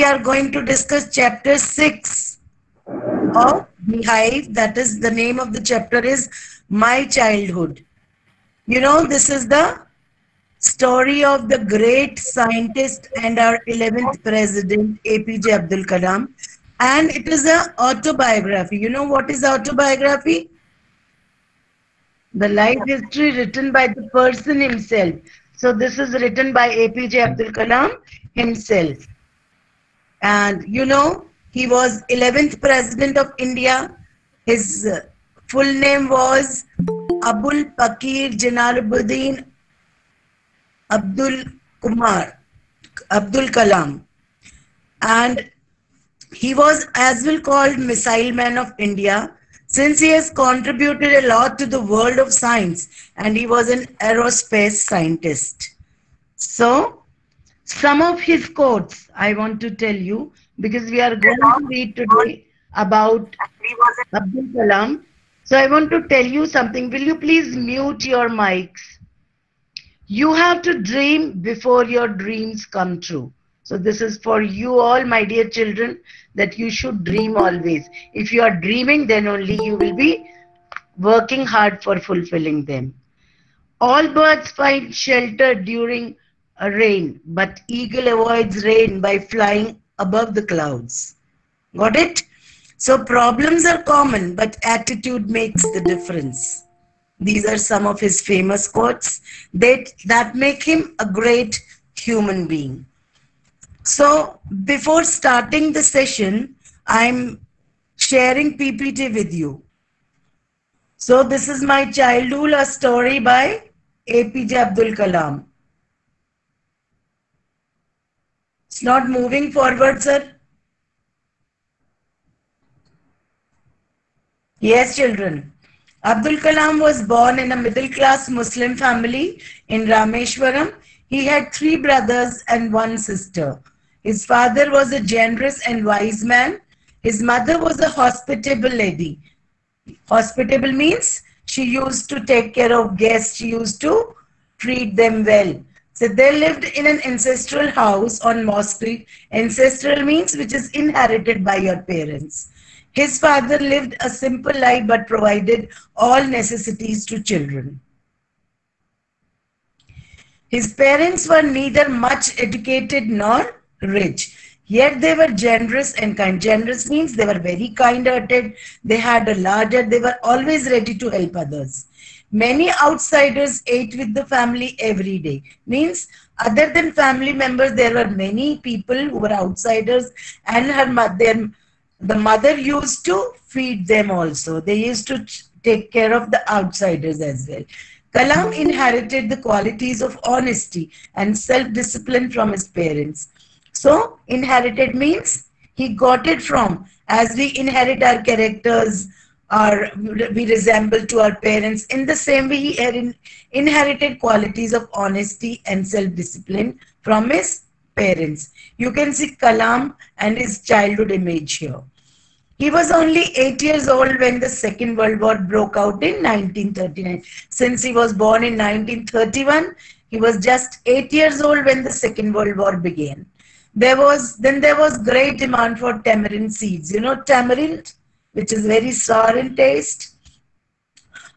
are going to discuss chapter 6 of Beehive. That is, the name of the chapter is My Childhood. You know, this is the story of the great scientist and our 11th president, APJ Abdul Kalam. And it is an autobiography. You know what is autobiography? The life history written by the person himself. So this is written by APJ Abdul Kalam himself. And you know, he was 11th president of India. His full name was Abul Pakir Jalaluddin Abdul Kalam. And he was as well called Missile Man of India, since he has contributed a lot to the world of science, and he was an aerospace scientist. So, some of his quotes I want to tell you, because we are going to read today about Abdul Kalam. So I want to tell you something. Will you please mute your mics? You have to dream before your dreams come true. So this is for you all, my dear children, that you should dream always. If you are dreaming, then only you will be working hard for fulfilling them. All birds find shelter during a rain, but eagle avoids rain by flying above the clouds. Got it? So problems are common, but attitude makes the difference. These are some of his famous quotes that make him a great human being. So before starting the session, I'm sharing PPT with you. So this is My Childhood, a story by APJ Abdul Kalam. It's not moving forward, sir. Yes, children. Abdul Kalam was born in a middle-class Muslim family in Rameshwaram. He had 3 brothers and 1 sister. His father was a generous and wise man. His mother was a hospitable lady. Hospitable means she used to take care of guests. She used to treat them well. So they lived in an ancestral house on Moss Street. Ancestral means which is inherited by your parents. His father lived a simple life but provided all necessities to children. His parents were neither much educated nor rich, yet they were generous and kind. Generous means they were very kind-hearted. They had a large heart. They were always ready to help others. Many outsiders ate with the family every day. Means other than family members, there were many people who were outsiders, and the mother used to feed them also. They used to take care of the outsiders as well. Kalam inherited the qualities of honesty and self-discipline from his parents. So, inherited means he got it from, as we inherit our characters, we resemble to our parents. In the same way, he inherited qualities of honesty and self-discipline from his parents. You can see Kalam and his childhood image here. He was only 8 years old when the Second World War broke out in 1939. Since he was born in 1931, he was just 8 years old when the Second World War began. There was great demand for tamarind seeds. You know tamarind, which is very sour in taste.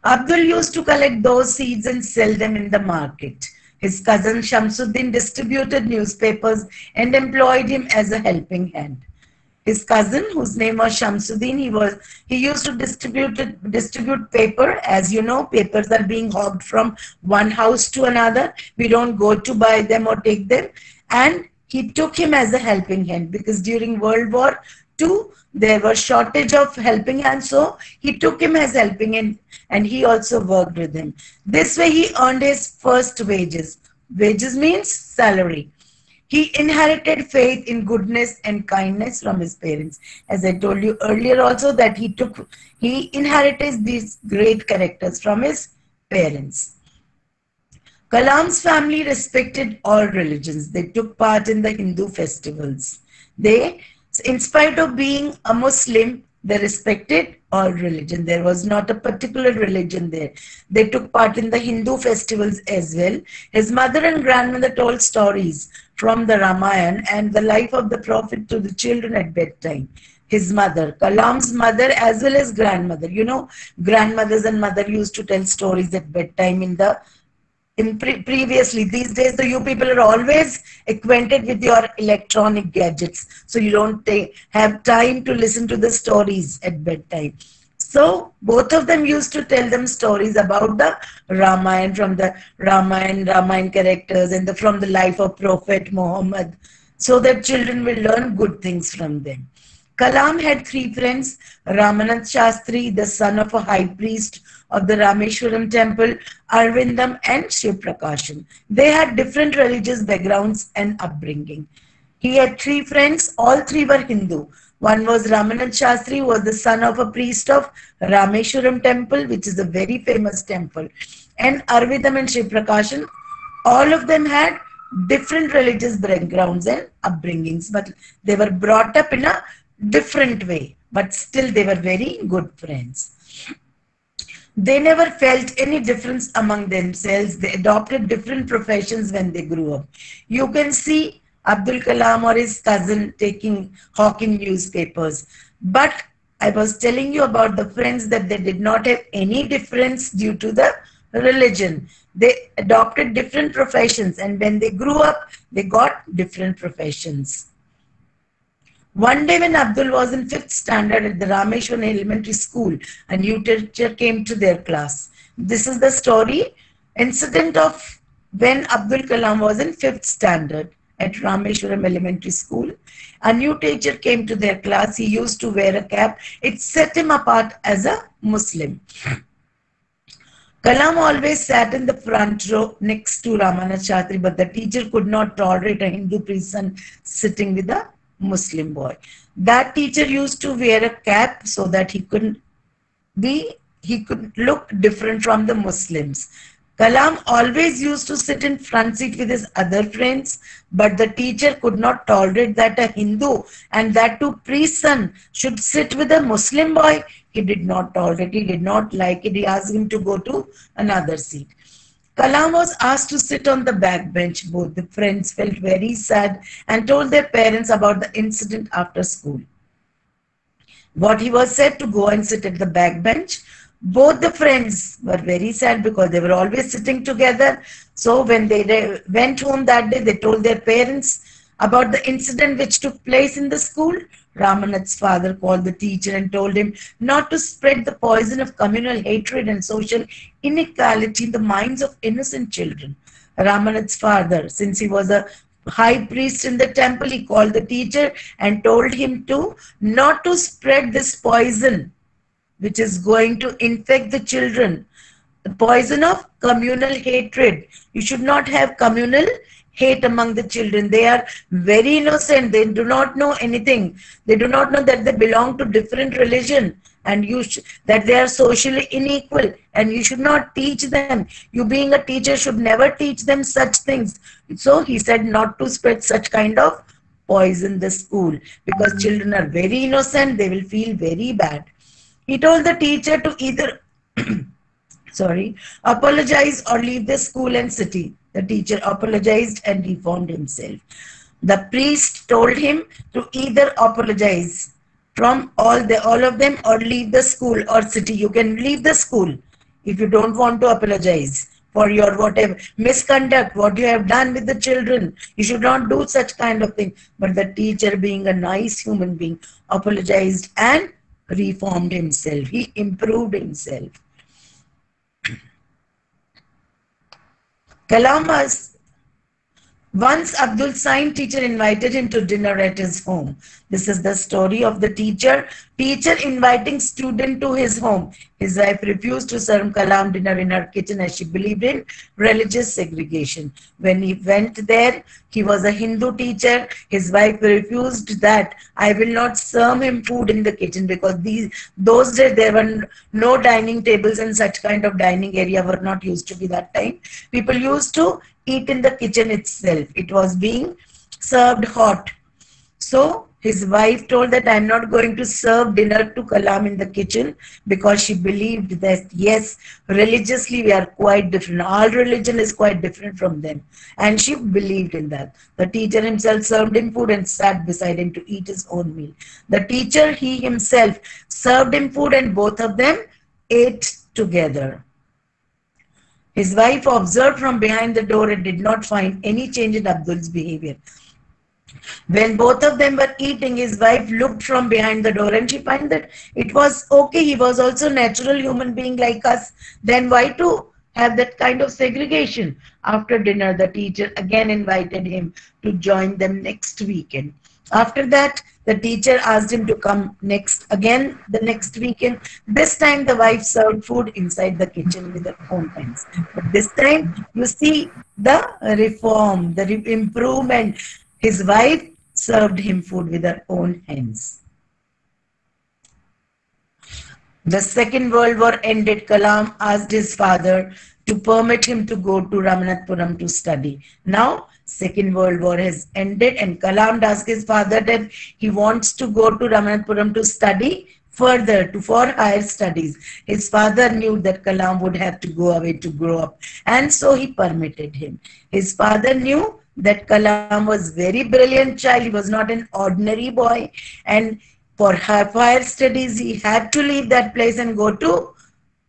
Abdul used to collect those seeds and sell them in the market. His cousin Shamsuddin distributed newspapers and employed him as a helping hand. His cousin, whose name was Shamsuddin, he used to distribute paper. As you know, papers are being hogged from one house to another. We don't go to buy them or take them. And he took him as a helping hand, because during World War II, there was shortage of helping hands. So he took him as helping hand, and he also worked with him. This way he earned his first wages. Wages means salary. He inherited faith in goodness and kindness from his parents. As I told you earlier also, that he inherited these great characters from his parents. Kalam's family respected all religions. They took part in the Hindu festivals. In spite of being a Muslim, They respected all religion. There was not a particular religion there. They took part in the Hindu festivals as well. His mother and grandmother told stories from the Ramayana and the life of the Prophet to the children at bedtime. His mother, Kalam's mother, as well as grandmother. You know, grandmothers and mother used to tell stories at bedtime previously. These days the you people are always acquainted with your electronic gadgets, so you don't have time to listen to the stories at bedtime. So both of them used to tell them stories about the Ramayana, from the Ramayana characters, and from the life of Prophet Muhammad, so that children will learn good things from them. Kalam had three friends: Ramanand Shastri, the son of a high priest of the Rameshwaram temple, Arvindam, and Shiv Prakashan. They had different religious backgrounds and upbringing. He had three friends, all three were Hindu. One was Ramanand Shastri, who was the son of a priest of Rameshwaram temple, which is a very famous temple, and Arvindam and Shiv Prakashan. All of them had different religious backgrounds and upbringings, but they were brought up in a different way, but still they were very good friends. They never felt any difference among themselves. They adopted different professions when they grew up. You can see Abdul Kalam or his cousin hawking newspapers. But I was telling you about the friends that they did not have any difference due to the religion. They adopted different professions, and when they grew up, they got different professions. One day when Abdul was in 5th standard at the Rameshwaram Elementary School, a new teacher came to their class. This is the story, incident of when Abdul Kalam was in 5th standard at Rameshwaram Elementary School. A new teacher came to their class. He used to wear a cap. It set him apart as a Muslim. Kalam always sat in the front row next to Ramanand Shastri, but the teacher could not tolerate a Hindu priest son sitting with a Muslim boy. That teacher used to wear a cap so that he could look different from the Muslims. Kalam always used to sit in front seat with his other friends, but the teacher could not tolerate that a Hindu, and that too priest son, should sit with a Muslim boy. He did not tolerate it. He did not like it. He asked him to go to another seat. Kalam was asked to sit on the back bench. Both the friends felt very sad and told their parents about the incident after school. What he was said to go and sit at the back bench. Both the friends were very sad because they were always sitting together. So when they went home that day, they told their parents about the incident which took place in the school. Ramanand's father called the teacher and told him not to spread the poison of communal hatred and social inequality in the minds of innocent children. Ramanand's father, since he was a high priest in the temple, he called the teacher and told him not to spread this poison which is going to infect the children. The poison of communal hatred. You should not have communal hate among the children. They are very innocent. They do not know anything. They do not know that they belong to different religion, and that they are socially unequal, and you should not teach them. You being a teacher should never teach them such things. So he said not to spread such kind of poison in the school, because children are very innocent. They will feel very bad. He told the teacher to either apologize or leave the school and city. The teacher apologized and reformed himself. The priest told him to either apologize from all of them or leave the school or city. You can leave the school if you don't want to apologize for your whatever misconduct, what you have done with the children. You should not do such kind of thing. But the teacher, being a nice human being, apologized and reformed himself. He improved himself. Once Abdul's science teacher invited him to dinner at his home. This is the story of the teacher inviting student to his home. His wife refused to serve Kalam dinner in her kitchen as she believed in religious segregation. When he went there, he was a Hindu teacher. His wife refused that. I will not serve him food in the kitchen, because those days there were no dining tables, and such kind of dining area were not used to be that time. People used to eat in the kitchen itself. It was being served hot. So his wife told that I'm not going to serve dinner to Kalam in the kitchen, because she believed that, yes, religiously we are quite different. Our religion is quite different from them. And she believed in that. The teacher himself served him food and sat beside him to eat his own meal. The teacher, he himself, served him food and both of them ate together. His wife observed from behind the door and did not find any change in Abdul's behavior. When both of them were eating, his wife looked from behind the door and she found that it was okay. He was also a natural human being like us. Then why to have that kind of segregation? After dinner, the teacher again invited him to join them next weekend. After that, the teacher asked him to come the next weekend. This time the wife served food inside the kitchen with her own hands. But this time you see the reform, the improvement. His wife served him food with her own hands. The Second World War ended. Kalam asked his father to permit him to go to Ramanathapuram to study. Now, Second World War has ended and Kalam asked his father that he wants to go to Ramanathapuram to study further for higher studies. His father knew that Kalam would have to go away to grow up, and so he permitted him. His father knew that Kalam was very brilliant child. He was not an ordinary boy, and for higher studies he had to leave that place and go to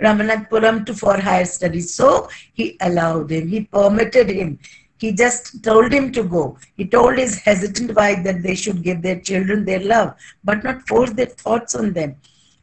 Ramanathapuram for higher studies. So he allowed him, he permitted him. He just told him to go. He told his hesitant wife that they should give their children their love, but not force their thoughts on them.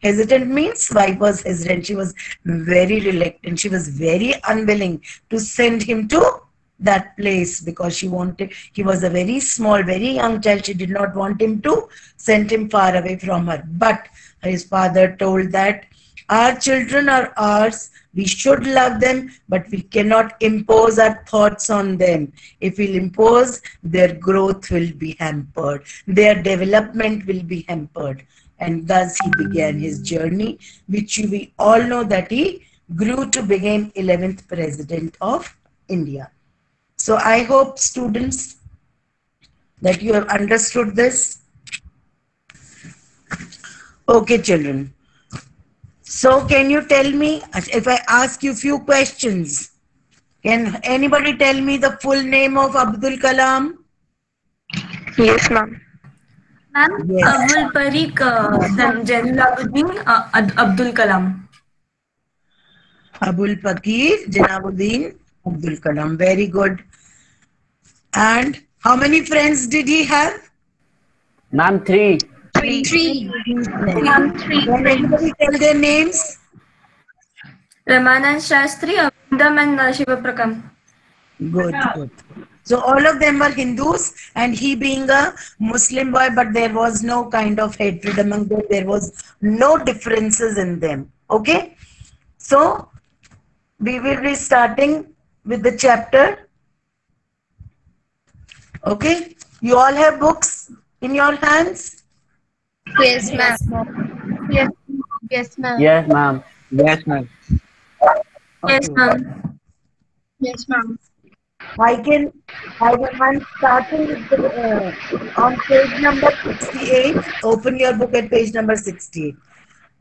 Hesitant means wife was hesitant. She was very reluctant. She was very unwilling to send him to that place because he was a very small, very young child. She did not want him to send him far away from her. But his father told that our children are ours. We should love them, but we cannot impose our thoughts on them. If we impose, their growth will be hampered. Their development will be hampered. And thus he began his journey, which we all know that he grew to become 11th President of India. So I hope, students, that you have understood this. Okay, children. So can you tell me, if I ask you few questions, can anybody tell me the full name of Abdul Kalam? Yes, ma'am. Ma'am, Yes. Abul Parikh, then Jalaluddin Abdul Kalam. Abul Pakir Jalaluddin Abdul Kalam. Very good. And how many friends did he have? Ma'am, 3. Three. Ma'am, 3 Can friends. anybody tell their names? Ramanand Shastri, Avindam and Shiva Prakam. Good, good. So all of them were Hindus, and he being a Muslim boy, but there was no kind of hatred among them. There was no differences in them. Okay? So we will be starting with the chapter. Okay? You all have books in your hands? Yes, ma'am. Yes, Yes, ma'am. Yes, ma'am. Yes, ma'am. yes, ma'am. Yes, ma'am. I'm starting with on page number 68. Open your book at page number 68.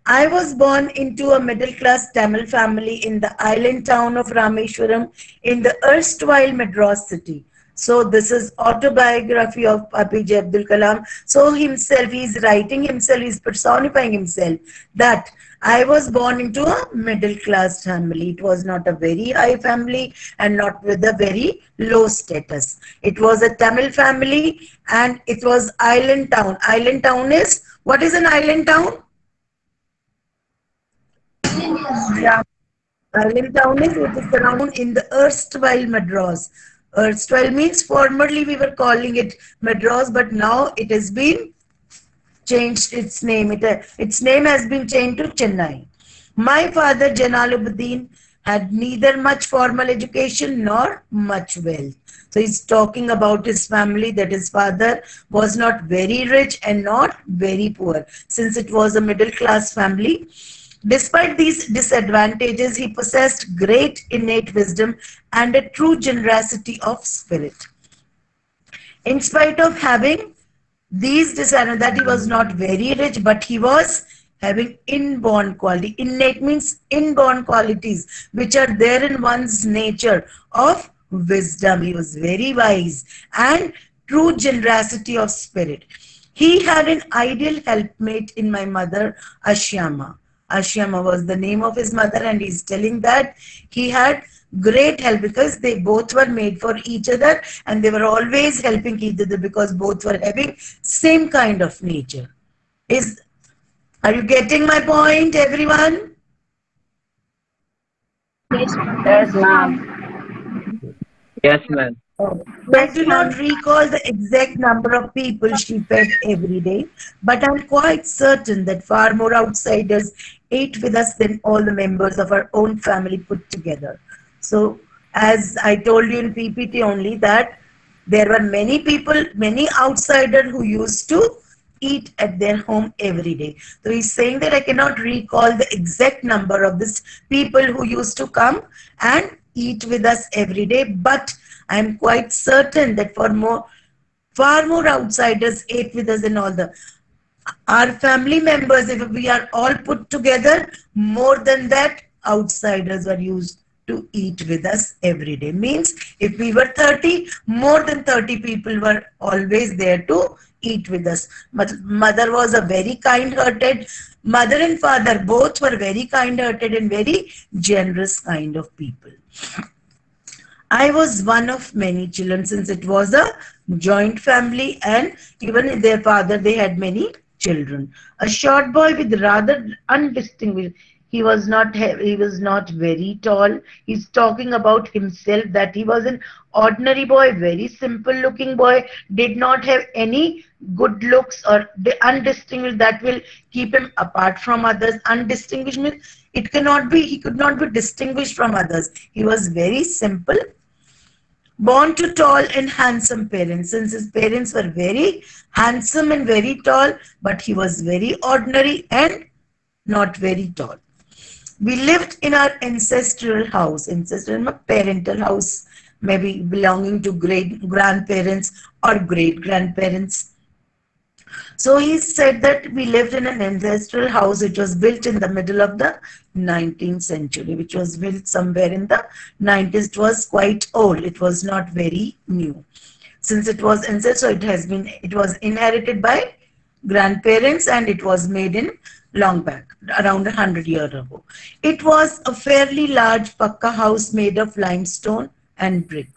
I was born into a middle-class Tamil family in the island town of Rameshwaram in the erstwhile Madras city. So this is autobiography of APJ Abdul Kalam. So himself, he's writing himself, he's personifying himself that I was born into a middle-class family. It was not a very high family and not with a very low status. It was a Tamil family and it was island town. Island town is, what is an island town? Yeah. Island town is it is around in the erstwhile Madras. Erstwhile means formerly we were calling it Madras, but now it has been changed its name. Its name has been changed to Chennai. My father Jalaluddin had neither much formal education nor much wealth. So he's talking about his family, that his father was not very rich and not very poor, since it was a middle class family. Despite these disadvantages, he possessed great innate wisdom and a true generosity of spirit. In spite of having These disadvantages, that he was not very rich, but he was having inborn quality. Innate means inborn qualities which are there in one's nature of wisdom. He was very wise and true generosity of spirit. He had an ideal helpmate in my mother, Ashyama. Ashyama was the name of his mother, and he's telling that he had great help because they both were made for each other and they were always helping each other because both were having same kind of nature. Are you getting my point, everyone? Yes, ma'am. Yes, ma'am. I do not recall the exact number of people she fed every day, but I'm quite certain that far more outsiders ate with us than all the members of our own family put together. So, as I told you in PPT only, that there were many people, many outsiders who used to eat at their home every day. So he's saying that I cannot recall the exact number of these people who used to come and eat with us every day, but I am quite certain that far more outsiders ate with us than all our family members. If we are all put together, more than that, outsiders are used to eat with us every day. Means if we were 30, more than 30 people were always there to eat with us. But mother was a very kind-hearted, mother and father both were very kind-hearted and very generous kind of people. I was one of many children since it was a joint family, and even their father, they had many children. A short boy with rather undistinguished. He was not very tall. He's talking about himself that he was an ordinary boy, very simple looking boy, did not have any good looks or undistinguished that will keep him apart from others. Undistinguished means he could not be distinguished from others. He was very simple. Born to tall and handsome parents, since his parents were very handsome and very tall, but he was very ordinary and not very tall. We lived in our ancestral house, parental house, maybe belonging to great grandparents or great grandparents. So he said that we lived in an ancestral house which was built in the middle of the 19th century, which was built somewhere in the 90s. It was quite old. It was not very new. Since it was ancestral, it was inherited by grandparents and it was made in long back, around 100 years ago. It was a fairly large Pakka house made of limestone and brick.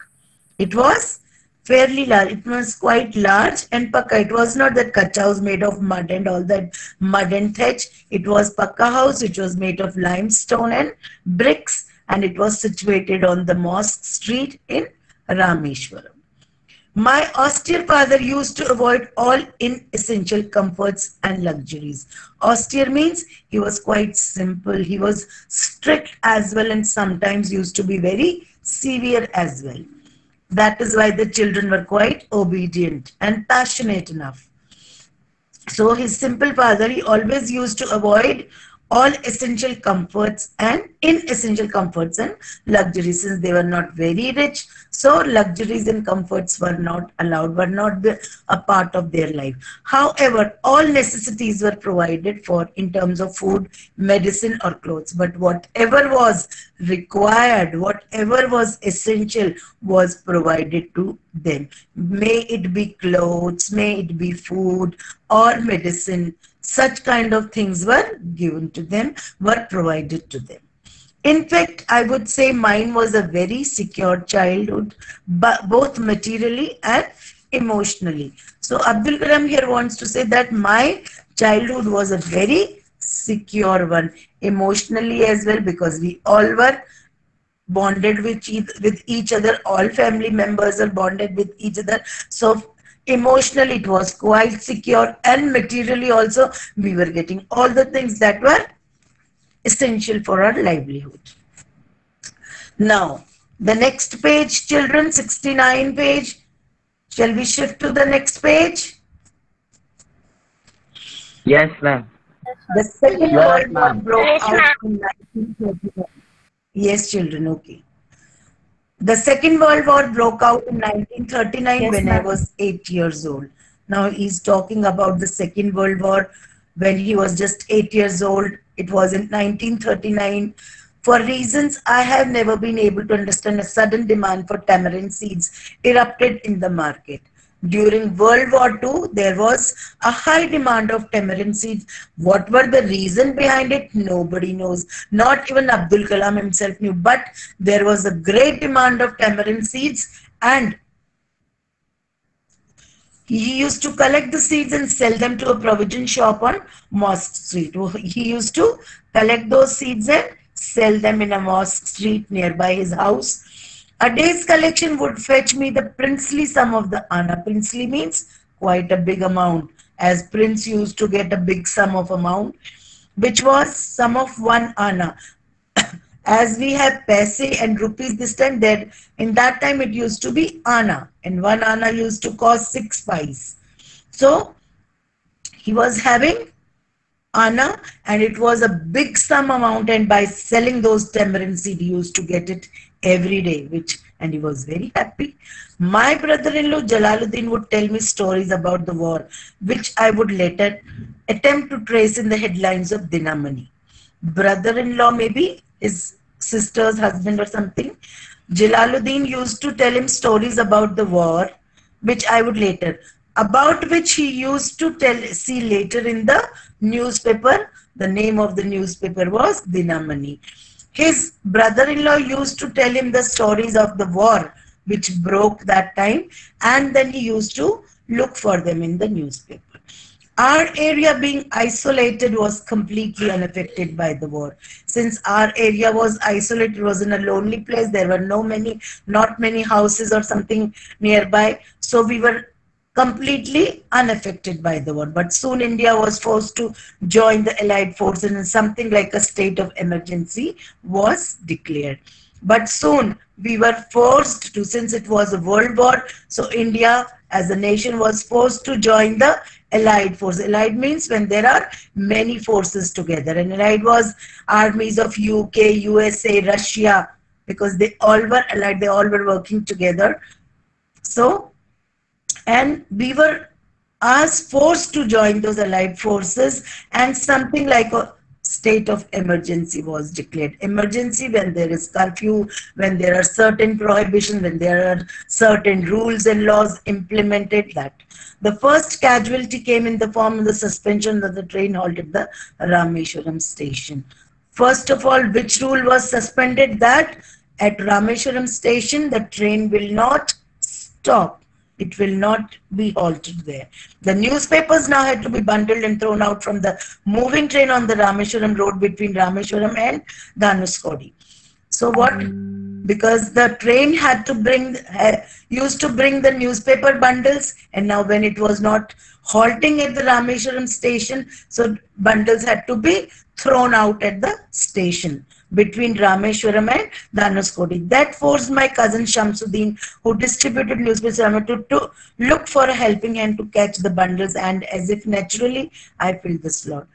It was fairly large. It was quite large and Pakka. It was not that Kacha house made of mud and all that mud and thatch. It was Pakka house which was made of limestone and bricks, and it was situated on the Mosque Street in Rameshwaram. My austere father used to avoid all inessential comforts and luxuries. Austere means he was quite simple. He was strict as well and sometimes used to be very severe as well. That is why the children were quite obedient and passionate enough. So his simple father, he always used to avoid all essential comforts and inessential comforts and luxuries, since they were not very rich. So luxuries and comforts were not allowed, were not a part of their life. However, all necessities were provided for in terms of food, medicine or clothes. But whatever was required, whatever was essential was provided to them. May it be clothes, may it be food or medicine. Such kind of things were given to them, were provided to them. In fact, I would say mine was a very secure childhood, but both materially and emotionally. So Abdul Kalam here wants to say that my childhood was a very secure one, emotionally as well, because we all were bonded with each other. All family members are bonded with each other. So emotionally it was quite secure, and materially also we were getting all the things that were essential for our livelihood. Now the next page, children, 69 page. Shall we shift to the next page? Yes, ma'am. The Second World War ma'am. broke out in 1939. Yes, children, okay. The Second World War broke out in 1939 when I was 8 years old. Now he's talking about the Second World War when he was just 8 years old. It was in 1939. For reasons I have never been able to understand, a sudden demand for tamarind seeds erupted in the market. During World War II, there was a high demand of tamarind seeds. What were the reason behind it? Nobody knows. Not even Abdul Kalam himself knew. But there was a great demand of tamarind seeds, and he used to collect the seeds and sell them to a provision shop on Mosque Street. He used to collect those seeds and sell them in a Mosque Street nearby his house. A day's collection would fetch me the princely sum of the anna. Princely means quite a big amount, as prince used to get a big sum of amount, which was sum of 1 anna. As we have paise and rupees this time, that in that time it used to be anna, and 1 anna used to cost 6 pice. So he was having anna, and it was a big sum amount, and by selling those tamarind seed he used to get it every day, and he was very happy. My brother-in-law Jalaluddin would tell me stories about the war, which I would later attempt to trace in the headlines of Dinamani. Brother-in-law, maybe his sister's husband or something. Jalaluddin used to tell him stories about the war, which I would later, about which he used to see later in the newspaper. The name of the newspaper was Dinamani. His brother-in-law used to tell him the stories of the war which broke that time, and then he used to look for them in the newspaper. Our area being isolated was completely unaffected by the war. Since our area was isolated, it was in a lonely place. There were not many houses or something nearby. So we were completely unaffected by the war. But soon India was forced to join the Allied forces, and something like a state of emergency was declared. But soon we were forced to, since it was a world war, so India as a nation was forced to join the Allied force. Allied means when there are many forces together, and Allied was armies of UK, USA, Russia, because they all were allied, they all were working together. So, and we were forced to join those Allied forces, and something like a state of emergency was declared. Emergency when there is curfew, when there are certain prohibitions, when there are certain rules and laws implemented. That the first casualty came in the form of the suspension of the train halt at the Rameshwaram station. First of all, which rule was suspended? That at Rameshwaram station the train will not stop. It will not be halted there. The newspapers now had to be bundled and thrown out from the moving train on the Rameshwaram road between Rameshwaram and Dhanuskodi. So what? Because the train had to used to bring the newspaper bundles, and now when it was not halting at the Rameshwaram station, so bundles had to be thrown out at the station between Rameshwaram and Dhanuskodi. That forced my cousin Shamsuddin, who distributed newspapers, to look for a helping hand to catch the bundles, and as if naturally, I filled the slot.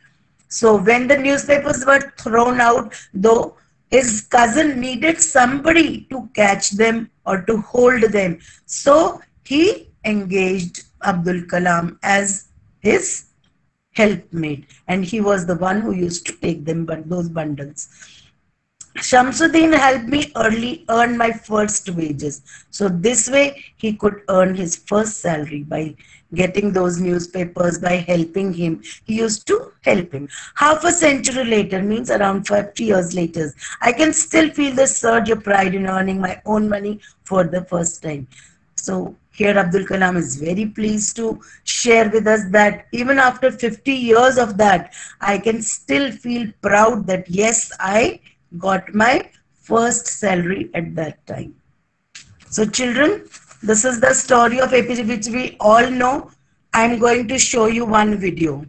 So when the newspapers were thrown out, though, his cousin needed somebody to catch them or to hold them. So he engaged Abdul Kalam as his helpmate, and he was the one who used to take them, those bundles. Shamsuddin helped me earn my first wages. So this way he could earn his first salary by getting those newspapers, by helping him. He used to help him. Half a century later, means around 50 years later, I can still feel the surge of pride in earning my own money for the first time. So here Abdul Kalam is very pleased to share with us that even after 50 years of that, I can still feel proud that yes, I got my first salary at that time. So children, this is the story of APJ which we all know. I'm going to show you one video.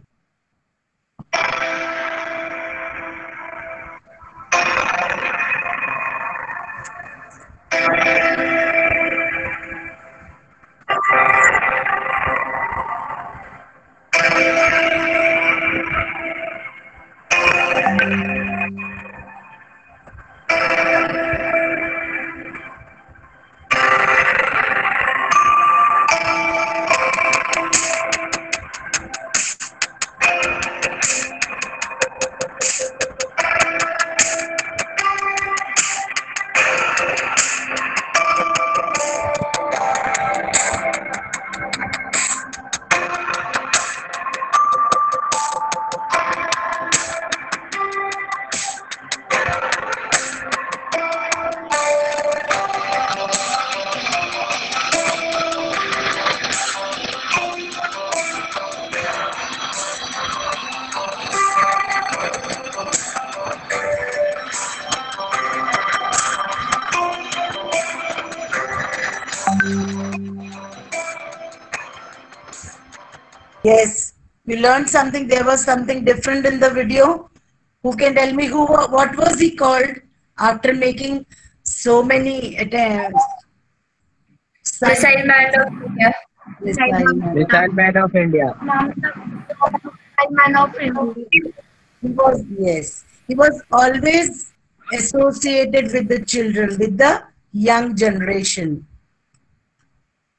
Yes, you learned something. There was something different in the video. Who can tell me what was he called after making so many attempts? Missile Man of India. Missile man. Missile Man of India. Missile Man of India. He was, yes, he was always associated with the children, with the young generation.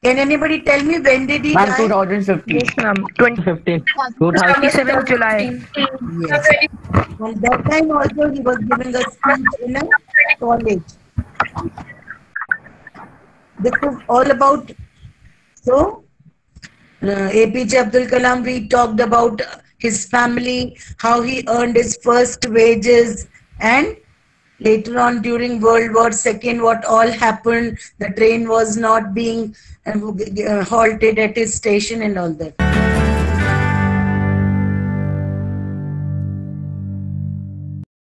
Can anybody tell me when did he Ma'am, die? 2015. Yes, ma'am. 2015. 27th July. Yes. And that time also he was giving a speech in a college. This is all about, so APJ Abdul Kalam, we talked about his family, how he earned his first wages, and later on during World War II, what all happened. The train was not being halted at his station and all that.